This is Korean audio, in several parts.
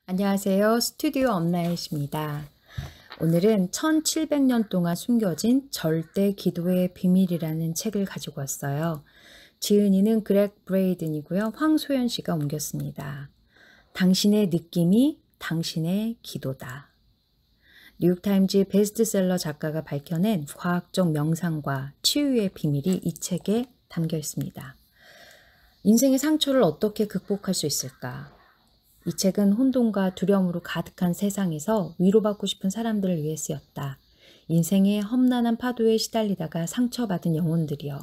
안녕하세요. 스튜디오 엄나잇입니다. 오늘은 1700년 동안 숨겨진 절대 기도의 비밀이라는 책을 가지고 왔어요. 지은이는 그렉 브레이든이고요. 황소연 씨가 옮겼습니다. 당신의 느낌이 당신의 기도다. 뉴욕타임즈 베스트셀러 작가가 밝혀낸 과학적 명상과 치유의 비밀이 이 책에 담겨 있습니다. 인생의 상처를 어떻게 극복할 수 있을까? 이 책은 혼돈과 두려움으로 가득한 세상에서 위로받고 싶은 사람들을 위해 쓰였다. 인생의 험난한 파도에 시달리다가 상처받은 영혼들이여,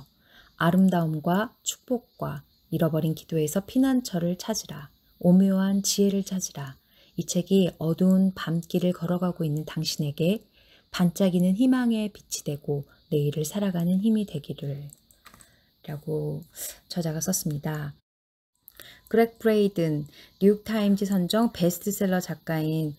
아름다움과 축복과 잃어버린 기도에서 피난처를 찾으라. 오묘한 지혜를 찾으라. 이 책이 어두운 밤길을 걸어가고 있는 당신에게 반짝이는 희망의 빛이 되고 내일을 살아가는 힘이 되기를 라고 저자가 썼습니다. 그렉 브레이든, 뉴욕타임즈 선정 베스트셀러 작가인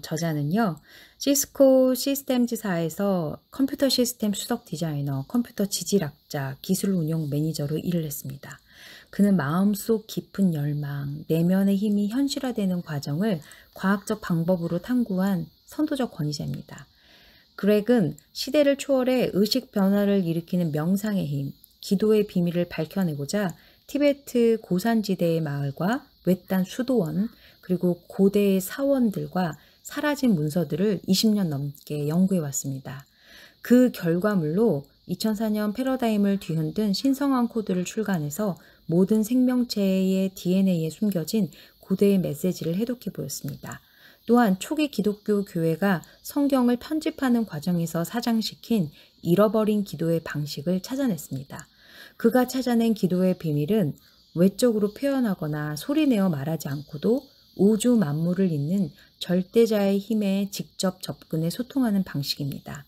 저자는요. 시스코 시스템즈사에서 컴퓨터 시스템 수석 디자이너, 컴퓨터 지질학자, 기술 운용 매니저로 일을 했습니다. 그는 마음속 깊은 열망, 내면의 힘이 현실화되는 과정을 과학적 방법으로 탐구한 선도적 권위자입니다. 그렉은 시대를 초월해 의식 변화를 일으키는 명상의 힘, 기도의 비밀을 밝혀내고자 티베트 고산지대의 마을과 외딴 수도원, 그리고 고대의 사원들과 사라진 문서들을 20년 넘게 연구해 왔습니다. 그 결과물로 2004년 패러다임을 뒤흔든 신성한 코드를 출간해서 모든 생명체의 DNA에 숨겨진 고대의 메시지를 해독해 보였습니다. 또한 초기 기독교 교회가 성경을 편집하는 과정에서 사장시킨 잃어버린 기도의 방식을 찾아냈습니다. 그가 찾아낸 기도의 비밀은 외적으로 표현하거나 소리내어 말하지 않고도 우주 만물을 잇는 절대자의 힘에 직접 접근해 소통하는 방식입니다.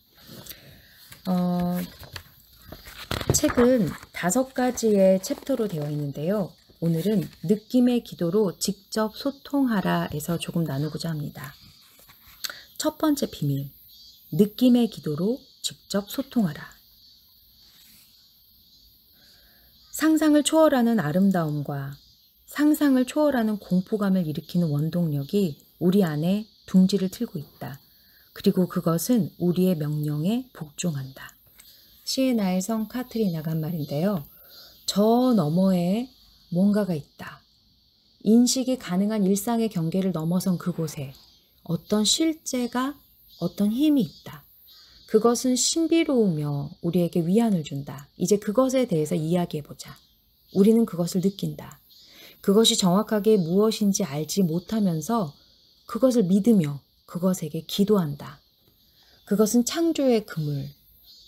책은 5가지의 챕터로 되어 있는데요. 오늘은 느낌의 기도로 직접 소통하라에서 조금 나누고자 합니다. 첫 번째 비밀, 느낌의 기도로 직접 소통하라. 상상을 초월하는 아름다움과 상상을 초월하는 공포감을 일으키는 원동력이 우리 안에 둥지를 틀고 있다. 그리고 그것은 우리의 명령에 복종한다. 시에나의 성 카트리나가 한 말인데요. 저 너머에 뭔가가 있다. 인식이 가능한 일상의 경계를 넘어선 그곳에 어떤 실제가, 어떤 힘이 있다. 그것은 신비로우며 우리에게 위안을 준다. 이제 그것에 대해서 이야기해보자. 우리는 그것을 느낀다. 그것이 정확하게 무엇인지 알지 못하면서 그것을 믿으며 그것에게 기도한다. 그것은 창조의 그물,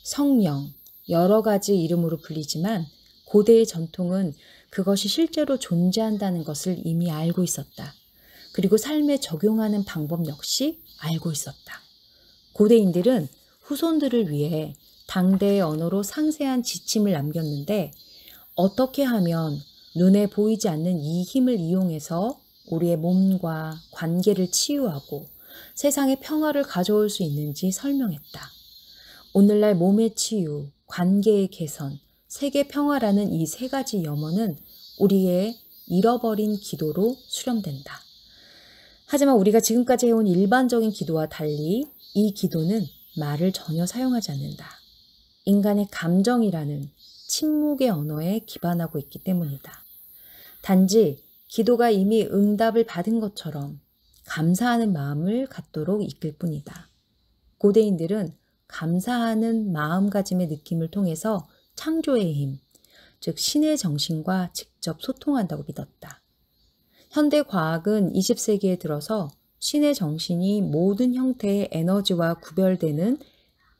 성령, 여러 가지 이름으로 불리지만 고대의 전통은 그것이 실제로 존재한다는 것을 이미 알고 있었다. 그리고 삶에 적용하는 방법 역시 알고 있었다. 고대인들은 후손들을 위해 당대의 언어로 상세한 지침을 남겼는데 어떻게 하면 눈에 보이지 않는 이 힘을 이용해서 우리의 몸과 관계를 치유하고 세상에 평화를 가져올 수 있는지 설명했다. 오늘날 몸의 치유, 관계의 개선, 세계 평화라는 이 3가지 염원은 우리의 잃어버린 기도로 수렴된다. 하지만 우리가 지금까지 해온 일반적인 기도와 달리 이 기도는 말을 전혀 사용하지 않는다. 인간의 감정이라는 침묵의 언어에 기반하고 있기 때문이다. 단지 기도가 이미 응답을 받은 것처럼 감사하는 마음을 갖도록 이끌 뿐이다. 고대인들은 감사하는 마음가짐의 느낌을 통해서 창조의 힘, 즉 신의 정신과 직접 소통한다고 믿었다. 현대 과학은 20세기에 들어서 신의 정신이 모든 형태의 에너지와 구별되는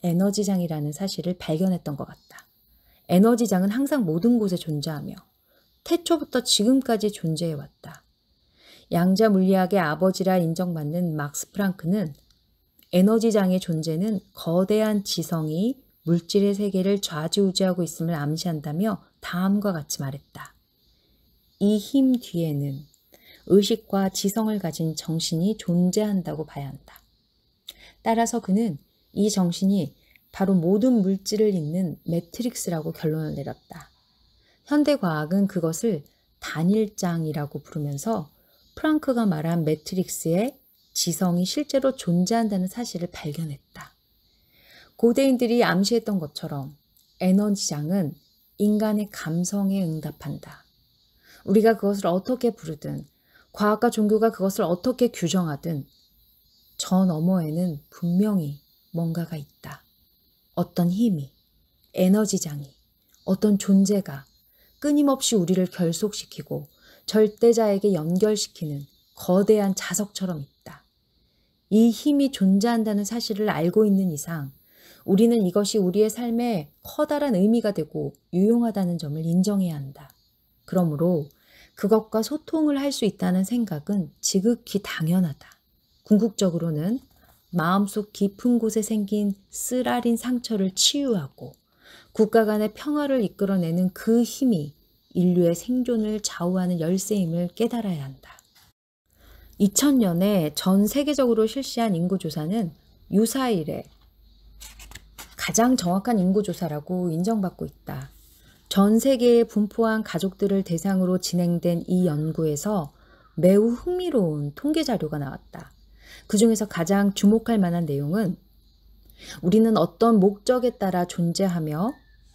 에너지장이라는 사실을 발견했던 것 같다. 에너지장은 항상 모든 곳에 존재하며 태초부터 지금까지 존재해왔다. 양자 물리학의 아버지라 인정받는 막스 프랑크는 에너지장의 존재는 거대한 지성이 물질의 세계를 좌지우지하고 있음을 암시한다며 다음과 같이 말했다. 이 힘 뒤에는 의식과 지성을 가진 정신이 존재한다고 봐야 한다. 따라서 그는 이 정신이 바로 모든 물질을 잇는 매트릭스라고 결론을 내렸다. 현대과학은 그것을 단일장이라고 부르면서 프랑크가 말한 매트릭스의 지성이 실제로 존재한다는 사실을 발견했다. 고대인들이 암시했던 것처럼 에너지장은 인간의 감성에 응답한다. 우리가 그것을 어떻게 부르든, 과학과 종교가 그것을 어떻게 규정하든 저 너머에는 분명히 뭔가가 있다. 어떤 힘이, 에너지장이, 어떤 존재가 끊임없이 우리를 결속시키고 절대자에게 연결시키는 거대한 자석처럼 있다. 이 힘이 존재한다는 사실을 알고 있는 이상 우리는 이것이 우리의 삶에 커다란 의미가 되고 유용하다는 점을 인정해야 한다. 그러므로 그것과 소통을 할 수 있다는 생각은 지극히 당연하다. 궁극적으로는 마음속 깊은 곳에 생긴 쓰라린 상처를 치유하고 국가 간의 평화를 이끌어내는 그 힘이 인류의 생존을 좌우하는 열쇠임을 깨달아야 한다. 2000년에 전 세계적으로 실시한 인구조사는 유사일에 가장 정확한 인구조사라고 인정받고 있다. 전 세계에 분포한 가족들을 대상으로 진행된 이 연구에서 매우 흥미로운 통계 자료가 나왔다. 그 중에서 가장 주목할 만한 내용은 우리는 어떤 목적에 따라 존재하며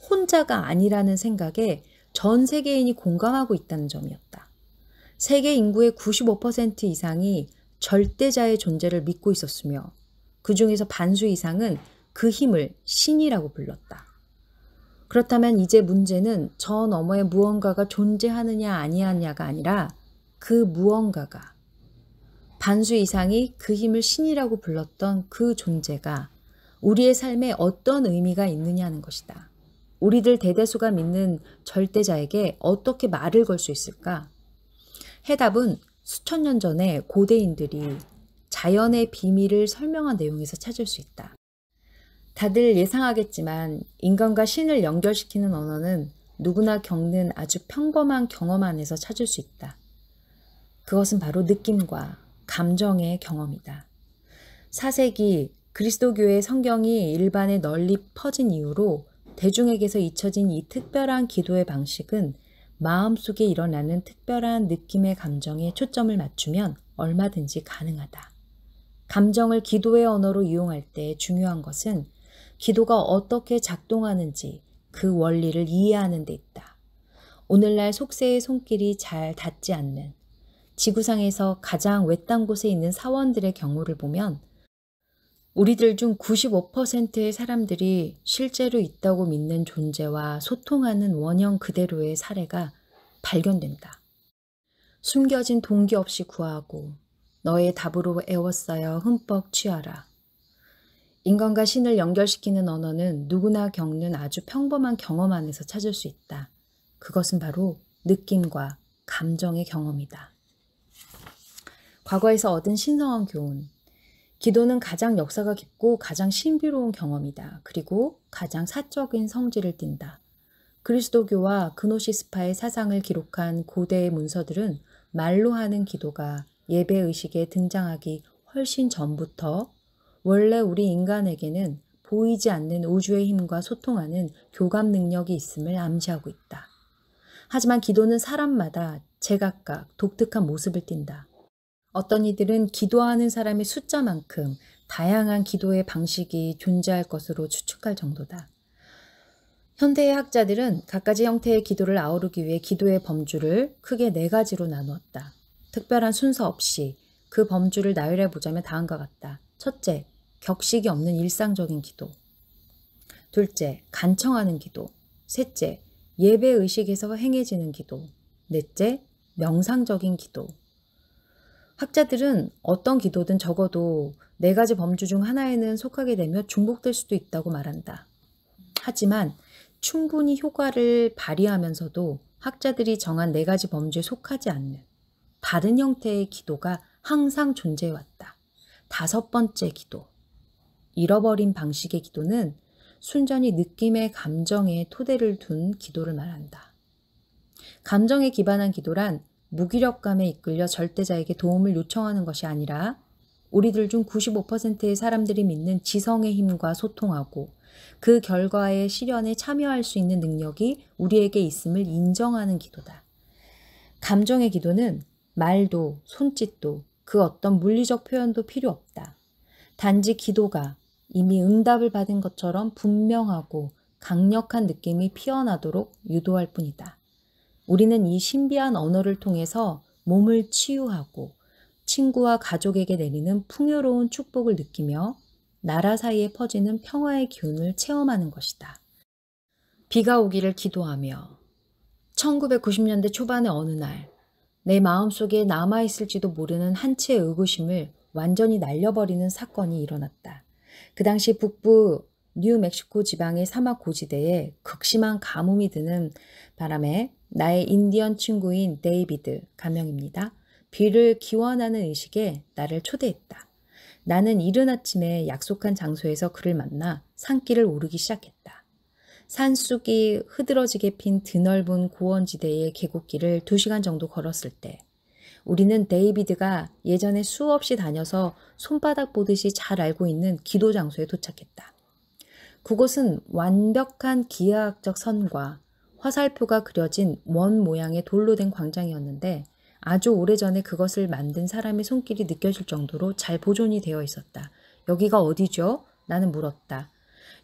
혼자가 아니라는 생각에 전 세계인이 공감하고 있다는 점이었다. 세계 인구의 95% 이상이 절대자의 존재를 믿고 있었으며 그 중에서 반수 이상은 그 힘을 신이라고 불렀다. 그렇다면 이제 문제는 저 너머에 무언가가 존재하느냐 아니하느냐가 아니라 그 무언가가 반수 이상이 그 힘을 신이라고 불렀던 그 존재가 우리의 삶에 어떤 의미가 있느냐는 것이다. 우리들 대다수가 믿는 절대자에게 어떻게 말을 걸 수 있을까? 해답은 수천 년 전에 고대인들이 자연의 비밀을 설명한 내용에서 찾을 수 있다. 다들 예상하겠지만 인간과 신을 연결시키는 언어는 누구나 겪는 아주 평범한 경험 안에서 찾을 수 있다. 그것은 바로 느낌과 감정의 경험이다. 4세기 그리스도교의 성경이 일반에 널리 퍼진 이후로 대중에게서 잊혀진 이 특별한 기도의 방식은 마음속에 일어나는 특별한 느낌의 감정에 초점을 맞추면 얼마든지 가능하다. 감정을 기도의 언어로 이용할 때 중요한 것은 기도가 어떻게 작동하는지 그 원리를 이해하는 데 있다. 오늘날 속세의 손길이 잘 닿지 않는 지구상에서 가장 외딴 곳에 있는 사원들의 경우를 보면 우리들 중 95%의 사람들이 실제로 있다고 믿는 존재와 소통하는 원형 그대로의 사례가 발견된다. 숨겨진 동기 없이 구하고 너의 답으로 애워싸여 흠뻑 취하라. 인간과 신을 연결시키는 언어는 누구나 겪는 아주 평범한 경험 안에서 찾을 수 있다. 그것은 바로 느낌과 감정의 경험이다. 과거에서 얻은 신성한 교훈. 기도는 가장 역사가 깊고 가장 신비로운 경험이다. 그리고 가장 사적인 성질을 띈다. 그리스도교와 그노시스파의 사상을 기록한 고대의 문서들은 말로 하는 기도가 예배의식에 등장하기 훨씬 전부터 원래 우리 인간에게는 보이지 않는 우주의 힘과 소통하는 교감 능력이 있음을 암시하고 있다. 하지만 기도는 사람마다 제각각 독특한 모습을 띈다. 어떤 이들은 기도하는 사람의 숫자만큼 다양한 기도의 방식이 존재할 것으로 추측할 정도다. 현대의 학자들은 갖가지 형태의 기도를 아우르기 위해 기도의 범주를 크게 4가지로 나누었다. 특별한 순서 없이 그 범주를 나열해 보자면 다음과 같다. 첫째, 격식이 없는 일상적인 기도. 둘째, 간청하는 기도. 셋째, 예배의식에서 행해지는 기도. 넷째, 명상적인 기도. 학자들은 어떤 기도든 적어도 4가지 범주 중 하나에는 속하게 되며 중복될 수도 있다고 말한다. 하지만 충분히 효과를 발휘하면서도 학자들이 정한 4가지 범주에 속하지 않는 다른 형태의 기도가 항상 존재해왔다. 5번째 기도. 잃어버린 방식의 기도는 순전히 느낌의 감정에 토대를 둔 기도를 말한다. 감정에 기반한 기도란 무기력감에 이끌려 절대자에게 도움을 요청하는 것이 아니라 우리들 중 95%의 사람들이 믿는 지성의 힘과 소통하고 그 결과의 실현에 참여할 수 있는 능력이 우리에게 있음을 인정하는 기도다. 감정의 기도는 말도 손짓도 그 어떤 물리적 표현도 필요 없다. 단지 기도가 이미 응답을 받은 것처럼 분명하고 강력한 느낌이 피어나도록 유도할 뿐이다. 우리는 이 신비한 언어를 통해서 몸을 치유하고 친구와 가족에게 내리는 풍요로운 축복을 느끼며 나라 사이에 퍼지는 평화의 기운을 체험하는 것이다. 비가 오기를 기도하며 1990년대 초반의 어느 날 내 마음속에 남아있을지도 모르는 한 채의 의구심을 완전히 날려버리는 사건이 일어났다. 그 당시 북부 뉴멕시코 지방의 사막 고지대에 극심한 가뭄이 드는 바람에 나의 인디언 친구인 데이비드 가명입니다. 비를 기원하는 의식에 나를 초대했다. 나는 이른 아침에 약속한 장소에서 그를 만나 산길을 오르기 시작했다. 산속이 흐드러지게 핀 드넓은 고원지대의 계곡길을 2시간 정도 걸었을 때 우리는 데이비드가 예전에 수없이 다녀서 손바닥 보듯이 잘 알고 있는 기도 장소에 도착했다. 그곳은 완벽한 기하학적 선과 화살표가 그려진 원 모양의 돌로 된 광장이었는데 아주 오래전에 그것을 만든 사람의 손길이 느껴질 정도로 잘 보존이 되어 있었다. 여기가 어디죠? 나는 물었다.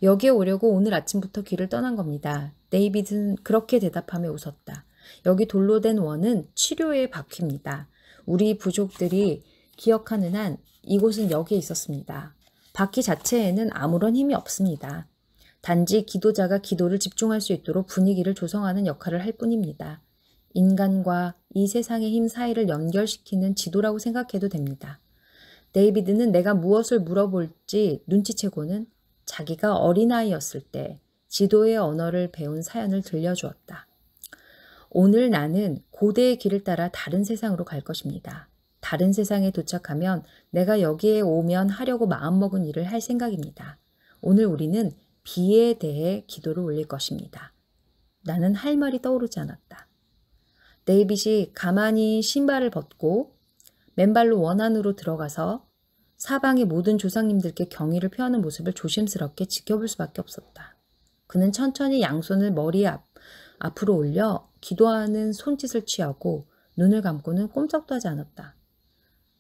여기에 오려고 오늘 아침부터 길을 떠난 겁니다. 데이비드는 그렇게 대답하며 웃었다. 여기 돌로 된 원은 치료의 바퀴입니다. 우리 부족들이 기억하는 한 이곳은 여기에 있었습니다. 바퀴 자체에는 아무런 힘이 없습니다. 단지 기도자가 기도를 집중할 수 있도록 분위기를 조성하는 역할을 할 뿐입니다. 인간과 이 세상의 힘 사이를 연결시키는 지도라고 생각해도 됩니다. 데이비드는 내가 무엇을 물어볼지 눈치채고는 자기가 어린아이였을 때 지도의 언어를 배운 사연을 들려주었다. 오늘 나는 고대의 길을 따라 다른 세상으로 갈 것입니다. 다른 세상에 도착하면 내가 여기에 오면 하려고 마음먹은 일을 할 생각입니다. 오늘 우리는 비에 대해 기도를 올릴 것입니다. 나는 할 말이 떠오르지 않았다. 데이빗이 가만히 신발을 벗고 맨발로 원 안으로 들어가서 사방의 모든 조상님들께 경의를 표하는 모습을 조심스럽게 지켜볼 수밖에 없었다. 그는 천천히 양손을 머리 앞으로 올려 기도하는 손짓을 취하고 눈을 감고는 꼼짝도 하지 않았다.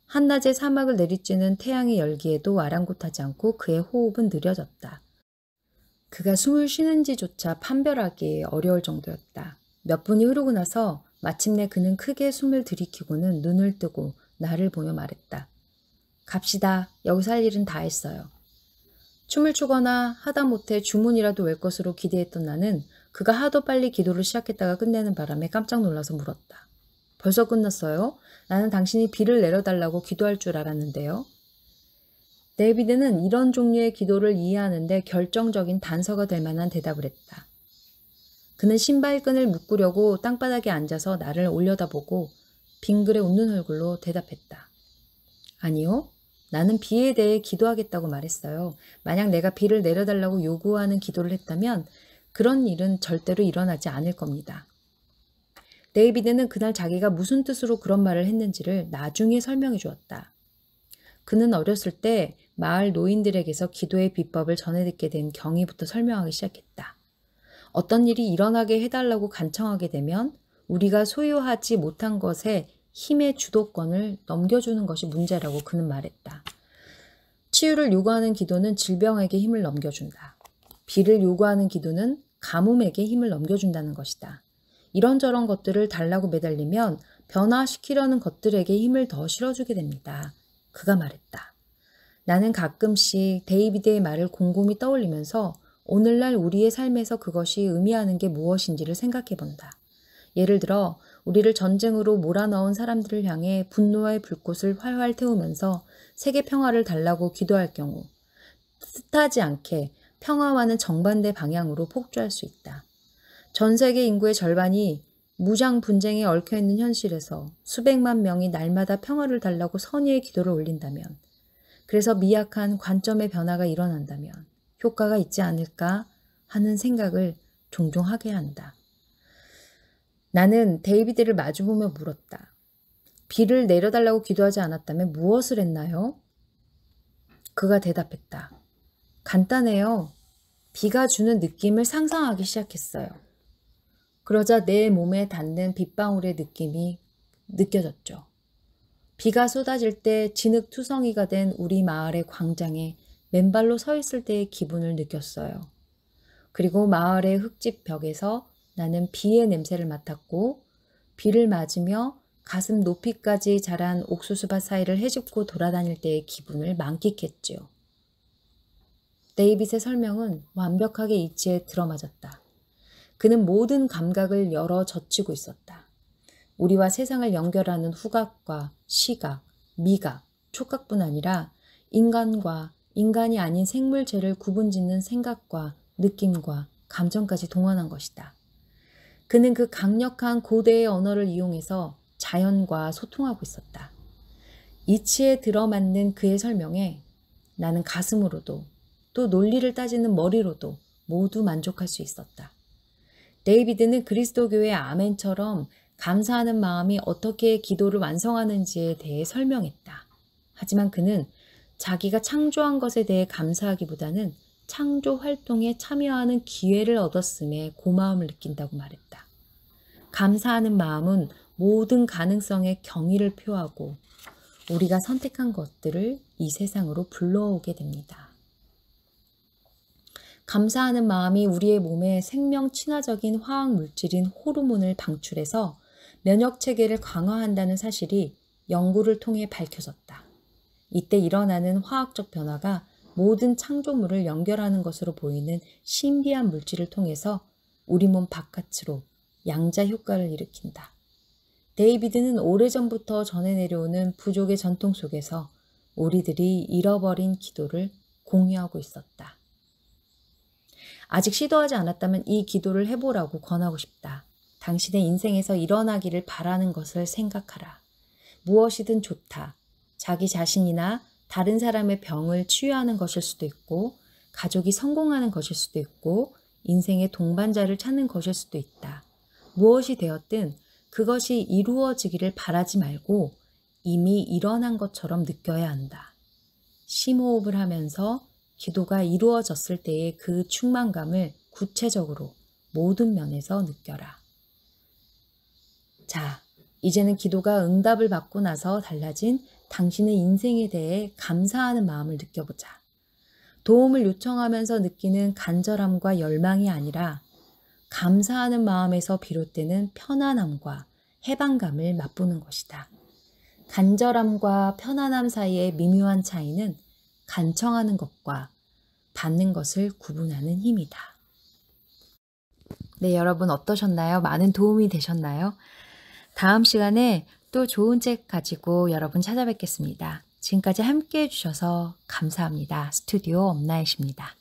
한낮에 사막을 내리쬐는 태양의 열기에도 아랑곳하지 않고 그의 호흡은 느려졌다. 그가 숨을 쉬는지조차 판별하기 어려울 정도였다. 몇 분이 흐르고 나서 마침내 그는 크게 숨을 들이키고는 눈을 뜨고 나를 보며 말했다. 갑시다. 여기서 할 일은 다 했어요. 춤을 추거나 하다못해 주문이라도 외 것으로 기대했던 나는 그가 하도 빨리 기도를 시작했다가 끝내는 바람에 깜짝 놀라서 물었다. 벌써 끝났어요? 나는 당신이 비를 내려달라고 기도할 줄 알았는데요. 데이비드는 이런 종류의 기도를 이해하는데 결정적인 단서가 될 만한 대답을 했다. 그는 신발끈을 묶으려고 땅바닥에 앉아서 나를 올려다보고 빙그레 웃는 얼굴로 대답했다. 아니요. 나는 비에 대해 기도하겠다고 말했어요. 만약 내가 비를 내려달라고 요구하는 기도를 했다면 그런 일은 절대로 일어나지 않을 겁니다. 데이비드는 그날 자기가 무슨 뜻으로 그런 말을 했는지를 나중에 설명해 주었다. 그는 어렸을 때 마을 노인들에게서 기도의 비법을 전해 듣게 된 경위부터 설명하기 시작했다. 어떤 일이 일어나게 해달라고 간청하게 되면 우리가 소유하지 못한 것에 힘의 주도권을 넘겨주는 것이 문제라고 그는 말했다. 치유를 요구하는 기도는 질병에게 힘을 넘겨준다. 비를 요구하는 기도는 가뭄에게 힘을 넘겨준다는 것이다. 이런저런 것들을 달라고 매달리면 변화시키려는 것들에게 힘을 더 실어주게 됩니다. 그가 말했다. 나는 가끔씩 데이비드의 말을 곰곰이 떠올리면서 오늘날 우리의 삶에서 그것이 의미하는 게 무엇인지를 생각해 본다. 예를 들어 우리를 전쟁으로 몰아넣은 사람들을 향해 분노의 불꽃을 활활 태우면서 세계 평화를 달라고 기도할 경우 뜻하지 않게 평화와는 정반대 방향으로 폭주할 수 있다. 전 세계 인구의 절반이 무장 분쟁에 얽혀있는 현실에서 수백만 명이 날마다 평화를 달라고 선의의 기도를 올린다면, 그래서 미약한 관점의 변화가 일어난다면 효과가 있지 않을까 하는 생각을 종종 하게 한다. 나는 데이비드를 마주보며 물었다. 비를 내려달라고 기도하지 않았다면 무엇을 했나요? 그가 대답했다. 간단해요. 비가 주는 느낌을 상상하기 시작했어요. 그러자 내 몸에 닿는 빗방울의 느낌이 느껴졌죠. 비가 쏟아질 때 진흙투성이가 된 우리 마을의 광장에 맨발로 서 있을 때의 기분을 느꼈어요. 그리고 마을의 흙집 벽에서 나는 비의 냄새를 맡았고 비를 맞으며 가슴 높이까지 자란 옥수수밭 사이를 헤집고 돌아다닐 때의 기분을 만끽했지요. 데이빗의 설명은 완벽하게 이치에 들어맞았다. 그는 모든 감각을 열어 젖히고 있었다. 우리와 세상을 연결하는 후각과 시각, 미각, 촉각뿐 아니라 인간과 인간이 아닌 생물체를 구분짓는 생각과 느낌과 감정까지 동원한 것이다. 그는 그 강력한 고대의 언어를 이용해서 자연과 소통하고 있었다. 이치에 들어맞는 그의 설명에 나는 가슴으로도 또 논리를 따지는 머리로도 모두 만족할 수 있었다. 데이비드는 그리스도교의 아멘처럼 감사하는 마음이 어떻게 기도를 완성하는지에 대해 설명했다. 하지만 그는 자기가 창조한 것에 대해 감사하기보다는 창조 활동에 참여하는 기회를 얻었음에 고마움을 느낀다고 말했다. 감사하는 마음은 모든 가능성에 경의를 표하고 우리가 선택한 것들을 이 세상으로 불러오게 됩니다. 감사하는 마음이 우리의 몸에 생명 친화적인 화학 물질인 호르몬을 방출해서 면역 체계를 강화한다는 사실이 연구를 통해 밝혀졌다. 이때 일어나는 화학적 변화가 모든 창조물을 연결하는 것으로 보이는 신비한 물질을 통해서 우리 몸 바깥으로 양자 효과를 일으킨다. 데이비드는 오래전부터 전해 내려오는 부족의 전통 속에서 우리들이 잃어버린 기도를 공유하고 있었다. 아직 시도하지 않았다면 이 기도를 해보라고 권하고 싶다. 당신의 인생에서 일어나기를 바라는 것을 생각하라. 무엇이든 좋다. 자기 자신이나 다른 사람의 병을 치유하는 것일 수도 있고, 가족이 성공하는 것일 수도 있고, 인생의 동반자를 찾는 것일 수도 있다. 무엇이 되었든 그것이 이루어지기를 바라지 말고 이미 일어난 것처럼 느껴야 한다. 심호흡을 하면서 기도가 이루어졌을 때의 그 충만감을 구체적으로 모든 면에서 느껴라. 자, 이제는 기도가 응답을 받고 나서 달라진 당신의 인생에 대해 감사하는 마음을 느껴보자. 도움을 요청하면서 느끼는 간절함과 열망이 아니라 감사하는 마음에서 비롯되는 편안함과 해방감을 맛보는 것이다. 간절함과 편안함 사이의 미묘한 차이는 간청하는 것과 받는 것을 구분하는 힘이다. 네, 여러분 어떠셨나요? 많은 도움이 되셨나요? 다음 시간에 또 좋은 책 가지고 여러분 찾아뵙겠습니다. 지금까지 함께 해주셔서 감사합니다. 스튜디오 엄나잇입니다.